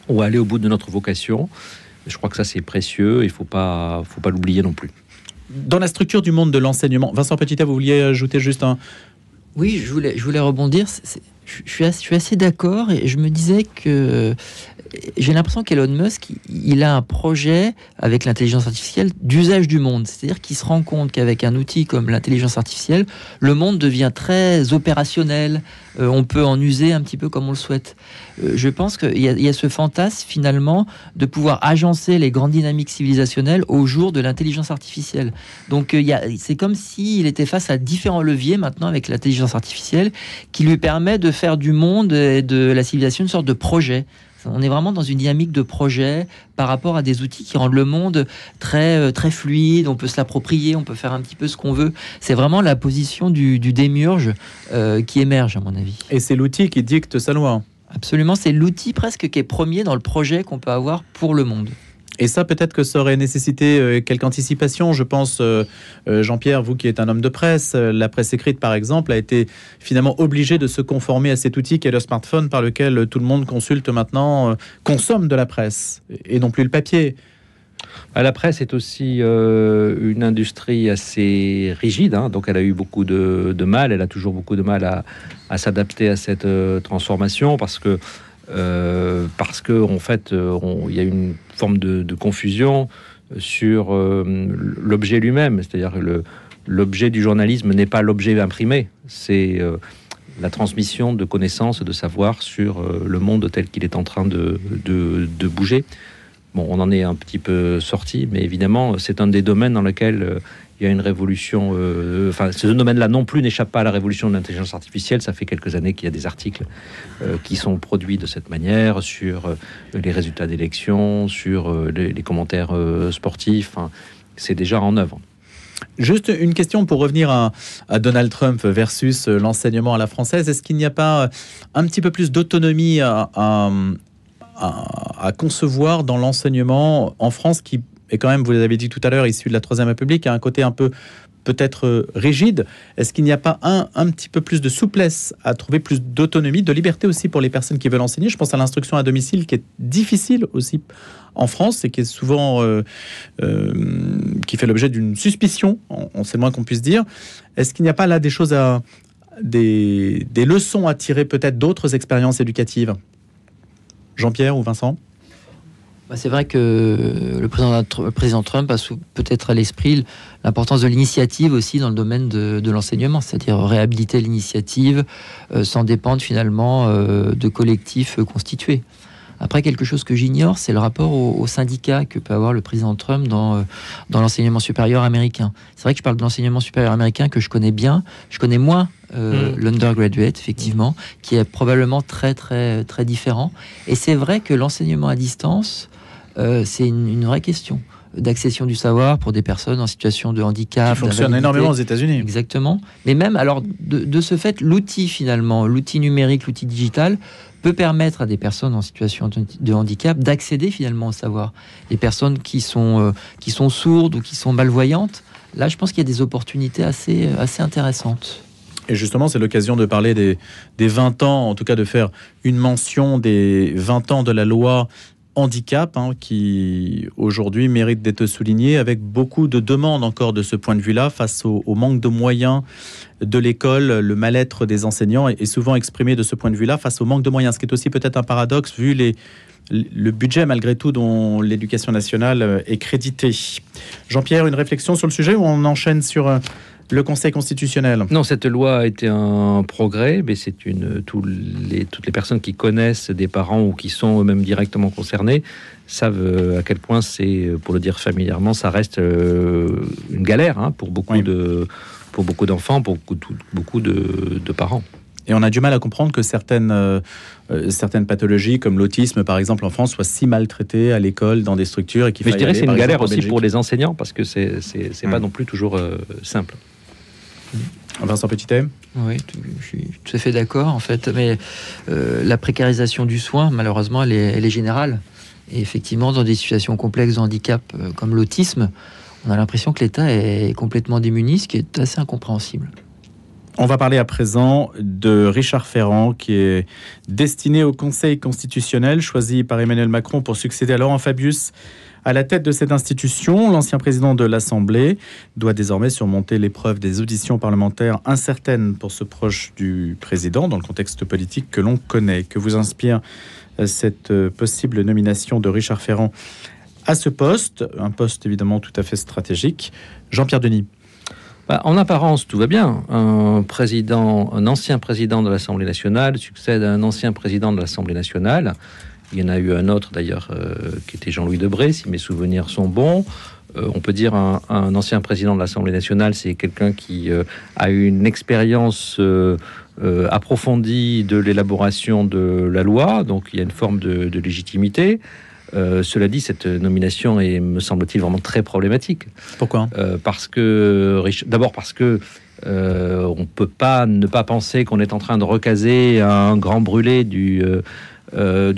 ou à aller au bout de notre vocation. Je crois que ça, c'est précieux, il faut pas l'oublier non plus. Dans la structure du monde de l'enseignement, Vincent Petitet, vous vouliez ajouter juste un... Oui, je voulais rebondir. Je suis assez d'accord, et je me disais que j'ai l'impression qu'Elon Musk, il a un projet avec l'intelligence artificielle d'usage du monde. C'est-à-dire qu'il se rend compte qu'avec un outil comme l'intelligence artificielle, le monde devient très opérationnel. On peut en user un petit peu comme on le souhaite. Je pense qu'il y a ce fantasme finalement de pouvoir agencer les grandes dynamiques civilisationnelles au jour de l'intelligence artificielle. Donc c'est comme s'il était face à différents leviers maintenant avec l'intelligence artificielle qui lui permet de faire du monde et de la civilisation une sorte de projet. On est vraiment dans une dynamique de projet par rapport à des outils qui rendent le monde très, très fluide. On peut se l'approprier, on peut faire un petit peu ce qu'on veut. C'est vraiment la position du démiurge qui émerge, à mon avis. Et c'est l'outil qui dicte sa loi. Absolument, c'est l'outil presque qui est premier dans le projet qu'on peut avoir pour le monde. Et ça, peut-être que ça aurait nécessité quelque anticipation. Je pense, Jean-Pierre, vous qui êtes un homme de presse, la presse écrite, par exemple, a été finalement obligée de se conformer à cet outil qu'est le smartphone par lequel tout le monde consulte maintenant, consomme de la presse, et non plus le papier. La presse est aussi une industrie assez rigide, hein, donc elle a eu beaucoup de mal, elle a toujours beaucoup de mal à s'adapter à cette transformation, parce que en fait, il y a une forme de confusion sur l'objet lui-même. C'est-à-dire que l'objet du journalisme n'est pas l'objet imprimé, c'est la transmission de connaissances, de savoir sur le monde tel qu'il est en train de bouger. Bon, on en est un petit peu sorti, mais évidemment, c'est un des domaines dans lequel il y a une révolution. Ce domaine-là non plus n'échappe pas à la révolution de l'intelligence artificielle. Ça fait quelques années qu'il y a des articles qui sont produits de cette manière sur les résultats d'élections, sur les commentaires sportifs. C'est déjà en œuvre. Juste une question pour revenir à Donald Trump versus l'enseignement à la française. Est-ce qu'il n'y a pas un petit peu plus d'autonomie à concevoir dans l'enseignement en France, qui est quand même, vous l'avez dit tout à l'heure, issu de la Troisième République, a un côté un peu peut-être rigide? Est-ce qu'il n'y a pas un petit peu plus de souplesse à trouver, plus d'autonomie, de liberté aussi pour les personnes qui veulent enseigner? Je pense à l'instruction à domicile, qui est difficile aussi en France et qui est souvent qui fait l'objet d'une suspicion, on sait le moins qu'on puisse dire. Est-ce qu'il n'y a pas là des choses des leçons à tirer peut-être d'autres expériences éducatives? Jean-Pierre ou Vincent? C'est vrai que le président Trump a peut-être à l'esprit l'importance de l'initiative aussi dans le domaine de l'enseignement, c'est-à-dire réhabiliter l'initiative sans dépendre finalement de collectifs constitués. Après, quelque chose que j'ignore, c'est le rapport aux syndicats que peut avoir le président Trump dans l'enseignement supérieur américain. C'est vrai que je parle de l'enseignement supérieur américain que je connais bien. Je connais moins l'undergraduate, effectivement, qui est probablement très, très, très différent. Et c'est vrai que l'enseignement à distance, c'est une vraie question d'accession du savoir pour des personnes en situation de handicap. Qui fonctionne énormément aux États-Unis. Exactement. Mais même, alors, de ce fait, l'outil numérique, l'outil digital, peut permettre à des personnes en situation de handicap d'accéder finalement au savoir. Les personnes qui sont sourdes ou qui sont malvoyantes, là, je pense qu'il y a des opportunités assez intéressantes. Et justement, c'est l'occasion de parler des 20 ans, en tout cas de faire une mention des 20 ans de la loi handicap, qui aujourd'hui mérite d'être souligné, avec beaucoup de demandes encore de ce point de vue-là, face au manque de moyens de l'école. Le mal-être des enseignants est souvent exprimé de ce point de vue-là, face au manque de moyens, ce qui est aussi peut-être un paradoxe, vu le budget, malgré tout, dont l'éducation nationale est créditée. Jean-Pierre, une réflexion sur le sujet, ou on enchaîne sur le Conseil constitutionnel? Non, cette loi a été un progrès, mais c'est toutes les personnes qui connaissent des parents ou qui sont eux-mêmes directement concernés savent à quel point c'est, pour le dire familièrement, ça reste une galère pour beaucoup d'enfants, pour beaucoup de parents. Et on a du mal à comprendre que certaines pathologies, comme l'autisme par exemple en France, soient si maltraitées à l'école, dans des structures, et mais je dirais que c'est une galère aussi pour les enseignants, parce que c'est pas non plus toujours simple. Vincent Petitet? Oui, je suis tout à fait d'accord en fait, mais la précarisation du soin, malheureusement, elle est générale. Et effectivement, dans des situations complexes de handicap comme l'autisme, on a l'impression que l'État est complètement démuni, ce qui est assez incompréhensible. On va parler à présent de Richard Ferrand, qui est destiné au Conseil constitutionnel, choisi par Emmanuel Macron pour succéder à Laurent Fabius À la tête de cette institution, l'ancien président de l'Assemblée doit désormais surmonter l'épreuve des auditions parlementaires incertaines pour ce proche du président dans le contexte politique que l'on connaît. Que vous inspire cette possible nomination de Richard Ferrand à ce poste, un poste évidemment tout à fait stratégique? Jean-Pierre Denis. En apparence, tout va bien. Un ancien président de l'Assemblée nationale succède à un ancien président de l'Assemblée nationale. Il y en a eu un autre d'ailleurs qui était Jean-Louis Debré, si mes souvenirs sont bons. On peut dire un ancien président de l'Assemblée nationale, c'est quelqu'un qui a eu une expérience approfondie de l'élaboration de la loi, donc il y a une forme de légitimité. Cela dit, cette nomination est, me semble-t-il, vraiment très problématique. Pourquoi ? D'abord parce que on peut pas ne pas penser qu'on est en train de recaser un grand brûlé du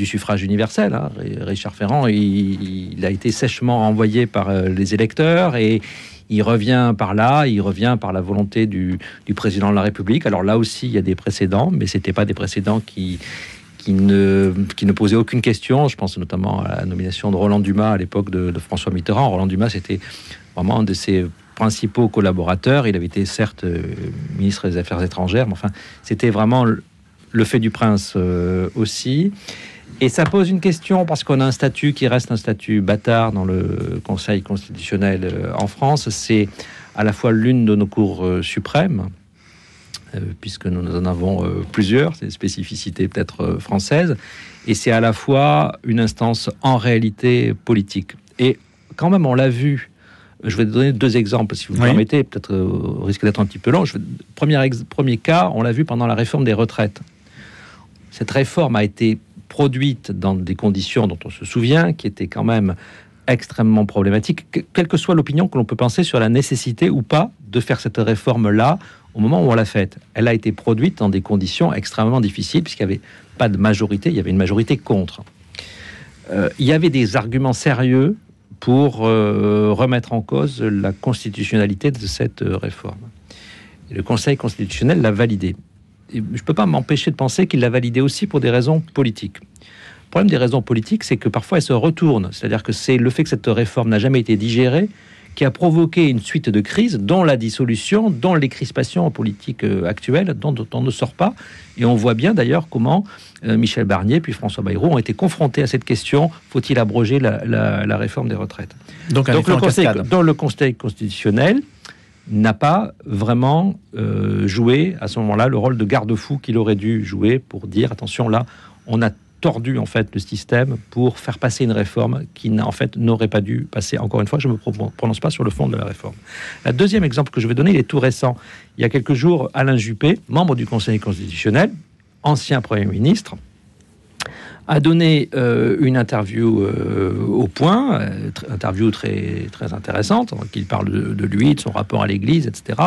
suffrage universel. Richard Ferrand, il a été sèchement renvoyé par les électeurs et il revient par la volonté du président de la République. Alors là aussi, il y a des précédents, mais c'était pas des précédents qui ne posait aucune question. Je pense notamment à la nomination de Roland Dumas à l'époque de François Mitterrand. Roland Dumas, c'était vraiment un de ses principaux collaborateurs. Il avait été certes ministre des Affaires étrangères, mais enfin, c'était vraiment le fait du prince aussi. Et ça pose une question parce qu'on a un statut qui reste un statut bâtard dans le Conseil constitutionnel en France. C'est à la fois l'une de nos cours suprêmes, puisque nous en avons plusieurs, c'est une spécificité peut-être française, et c'est à la fois une instance en réalité politique. Et quand même, on l'a vu, je vais donner deux exemples, si vous me permettez, peut-être au risque d'être un petit peu long. Premier cas, on l'a vu pendant la réforme des retraites. Cette réforme a été produite dans des conditions dont on se souvient, qui étaient quand même extrêmement problématiques, quelle que soit l'opinion que l'on peut penser sur la nécessité ou pas de faire cette réforme-là au moment où on l'a faite. Elle a été produite dans des conditions extrêmement difficiles, puisqu'il n'y avait pas de majorité, il y avait une majorité contre. Il y avait des arguments sérieux pour remettre en cause la constitutionnalité de cette réforme. Et le Conseil constitutionnel l'a validée. Je ne peux pas m'empêcher de penser qu'il l'a validée aussi pour des raisons politiques. Le problème des raisons politiques, c'est que parfois elles se retournent. C'est-à-dire que c'est le fait que cette réforme n'a jamais été digérée qui a provoqué une suite de crises, dont la dissolution, dont les crispations politiques actuelles, dont on ne sort pas. Et on voit bien d'ailleurs comment Michel Barnier puis François Bayrou ont été confrontés à cette question, faut-il abroger la réforme des retraites? Donc le Conseil constitutionnel n'a pas vraiment joué à ce moment-là le rôle de garde-fou qu'il aurait dû jouer pour dire, attention, là, on a tordu en fait le système pour faire passer une réforme qui en fait n'aurait pas dû passer. Encore une fois, je ne me prononce pas sur le fond de la réforme. Le deuxième exemple que je vais donner, il est tout récent. Il y a quelques jours, Alain Juppé, membre du Conseil constitutionnel, ancien Premier ministre, a donné une interview au Point, interview très, très intéressante, qu'il parle de lui, de son rapport à l'Église, etc.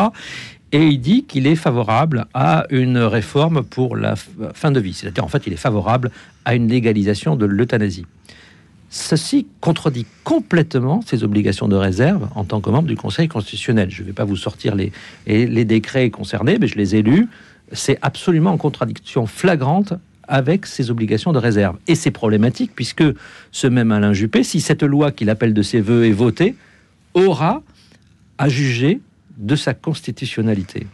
Et il dit qu'il est favorable à une réforme pour la fin de vie. C'est-à-dire, en fait, il est favorable à une légalisation de l'euthanasie. Ceci contredit complètement ses obligations de réserve en tant que membre du Conseil constitutionnel. Je ne vais pas vous sortir les décrets concernés, mais je les ai lus. C'est absolument en contradiction flagrante avec ses obligations de réserve. Et c'est problématique, puisque ce même Alain Juppé, si cette loi qu'il appelle de ses voeux est votée, aura à juger de sa constitutionnalité.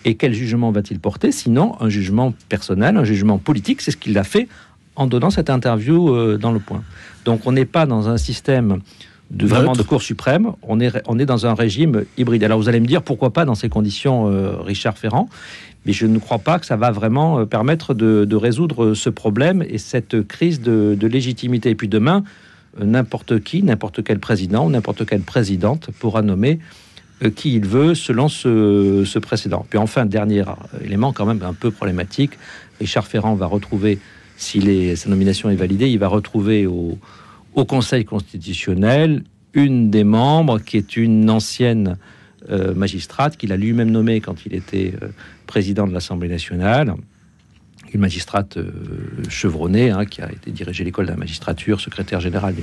Et quel jugement va-t-il porter? Sinon, un jugement personnel, un jugement politique. C'est ce qu'il a fait en donnant cette interview dans Le Point. Donc, on n'est pas dans un système vraiment de Cour suprême, on est dans un régime hybride. Alors, vous allez me dire, pourquoi pas dans ces conditions Richard Ferrand? Mais je ne crois pas que ça va vraiment permettre de résoudre ce problème et cette crise de légitimité. Et puis demain, n'importe quel président ou n'importe quelle présidente pourra nommer qui il veut selon ce précédent. Puis enfin, dernier élément quand même un peu problématique, Richard Ferrand va retrouver, si sa nomination est validée, il va retrouver au Conseil constitutionnel une des membres qui est une ancienne magistrate qu'il a lui-même nommée quand il était président de l'Assemblée nationale, une magistrate chevronnée qui a été dirigée l'école de la magistrature, secrétaire générale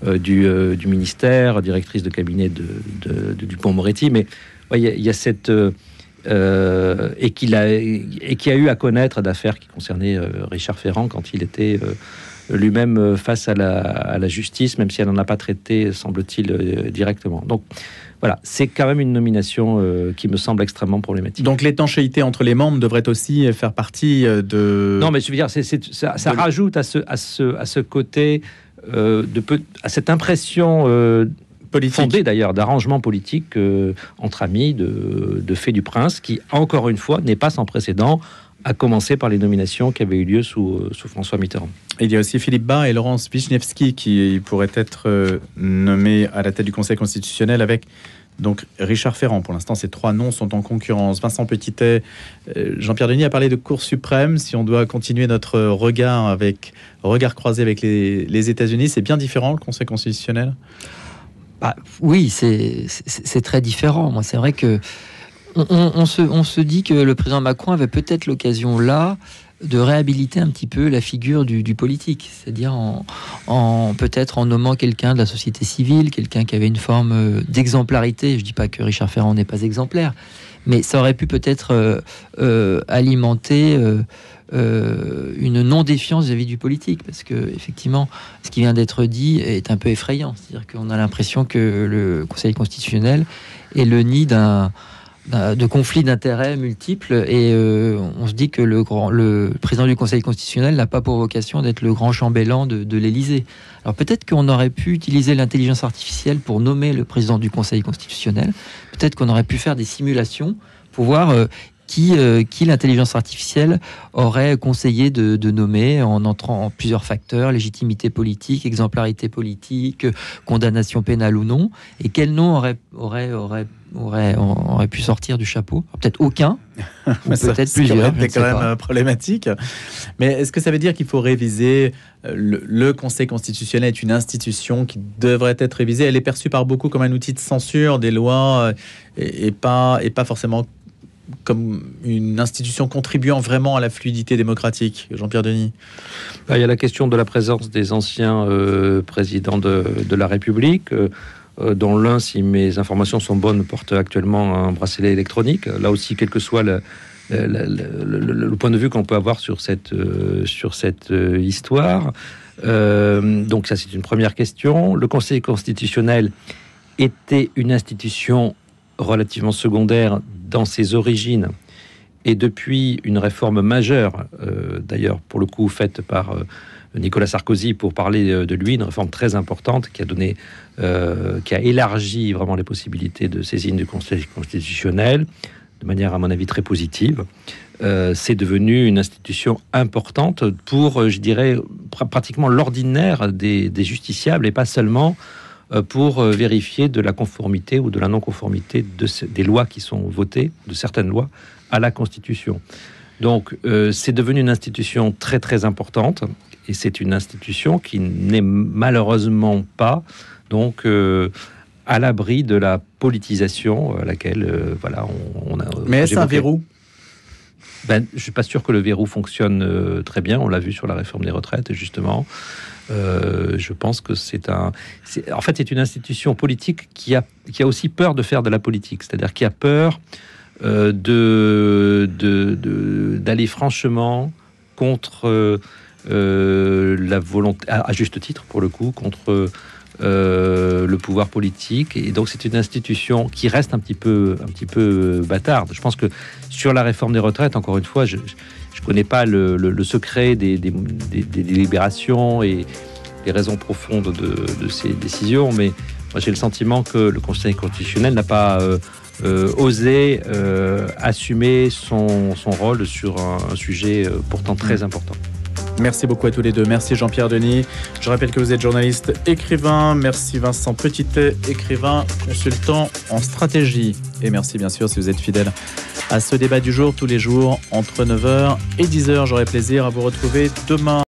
du ministère, directrice de cabinet de Dupond-Moretti. Mais il y a cette et qui a eu à connaître d'affaires qui concernaient Richard Ferrand quand il était lui-même face à la justice, même si elle n'en a pas traité, semble-t-il, directement. Donc voilà, c'est quand même une nomination qui me semble extrêmement problématique. Donc l'étanchéité entre les membres devrait aussi faire partie de... Non, mais je veux dire, ça rajoute à ce côté, à cette impression politique, fondée d'ailleurs d'arrangement politique entre amis, de fait du prince, qui, encore une fois, n'est pas sans précédent, à commencer par les nominations qui avaient eu lieu sous François Mitterrand. Il y a aussi Philippe Bas et Laurence Vichnievsky qui pourraient être nommés à la tête du Conseil constitutionnel avec donc Richard Ferrand. Pour l'instant, ces 3 noms sont en concurrence. Vincent Petitet, Jean-Pierre Denis a parlé de Cour suprême. Si on doit continuer notre regard croisé avec les États-Unis, c'est bien différent, le Conseil constitutionnel ? Oui, c'est très différent. Moi, c'est vrai que on se dit que le président Macron avait peut-être l'occasion là de réhabiliter un petit peu la figure du politique, c'est-à-dire peut-être en nommant quelqu'un de la société civile, quelqu'un qui avait une forme d'exemplarité. Je dis pas que Richard Ferrand n'est pas exemplaire, mais ça aurait pu peut-être alimenter une non-défiance vis-à-vis du politique, parce que effectivement, ce qui vient d'être dit est un peu effrayant. C'est-à-dire qu'on a l'impression que le Conseil constitutionnel est le nid de conflits d'intérêts multiples, et on se dit que le président du Conseil constitutionnel n'a pas pour vocation d'être le grand chambellan de l'Élysée. Alors peut-être qu'on aurait pu utiliser l'intelligence artificielle pour nommer le président du Conseil constitutionnel, peut-être qu'on aurait pu faire des simulations pour voir qui l'intelligence artificielle aurait conseillé de nommer en entrant en plusieurs facteurs: légitimité politique, exemplarité politique, condamnation pénale ou non, et quel nom aurait pu sortir du chapeau. Peut-être aucun, ou peut-être plusieurs. C'est quand même problématique. Mais est-ce que ça veut dire qu'il faut réviser le Conseil constitutionnel? Est une institution qui devrait être révisée. Elle est perçue par beaucoup comme un outil de censure des lois et pas forcément comme une institution contribuant vraiment à la fluidité démocratique. Jean-Pierre Denis. Il y a la question de la présence des anciens présidents de la République, dont l'un, si mes informations sont bonnes, porte actuellement un bracelet électronique. Là aussi, quel que soit le point de vue qu'on peut avoir sur cette histoire. Donc ça, c'est une première question. Le Conseil constitutionnel était une institution relativement secondaire dans ses origines, et depuis une réforme majeure, d'ailleurs pour le coup faite par Nicolas Sarkozy, pour parler de lui, une réforme très importante qui a élargi vraiment les possibilités de saisine du Conseil constitutionnel de manière, à mon avis, très positive. C'est devenu une institution importante pour, je dirais, pratiquement l'ordinaire des justiciables, et pas seulement pour vérifier de la conformité ou de la non-conformité des lois qui sont votées, de certaines lois, à la Constitution. Donc, c'est devenu une institution très, très importante, et c'est une institution qui n'est malheureusement pas, donc, à l'abri de la politisation à laquelle, on a... Mais est-ce un verrou ? Je ne suis pas sûr que le verrou fonctionne très bien. On l'a vu sur la réforme des retraites, justement. Je pense que c'est une institution politique qui a aussi peur de faire de la politique, c'est-à-dire qui a peur d'aller franchement contre la volonté, à juste titre pour le coup, contre le pouvoir politique. Et donc c'est une institution qui reste un petit peu bâtarde. Je pense que sur la réforme des retraites, encore une fois, je connais pas le secret des délibérations et les raisons profondes de ces décisions, mais moi j'ai le sentiment que le Conseil constitutionnel n'a pas osé assumer son rôle sur un sujet pourtant très important. Merci beaucoup à tous les deux. Merci Jean-Pierre Denis. Je rappelle que vous êtes journaliste, écrivain. Merci Vincent Petitet, écrivain, consultant en stratégie. Et merci bien sûr si vous êtes fidèle à ce débat du jour, tous les jours entre 9h et 10h. J'aurai plaisir à vous retrouver demain.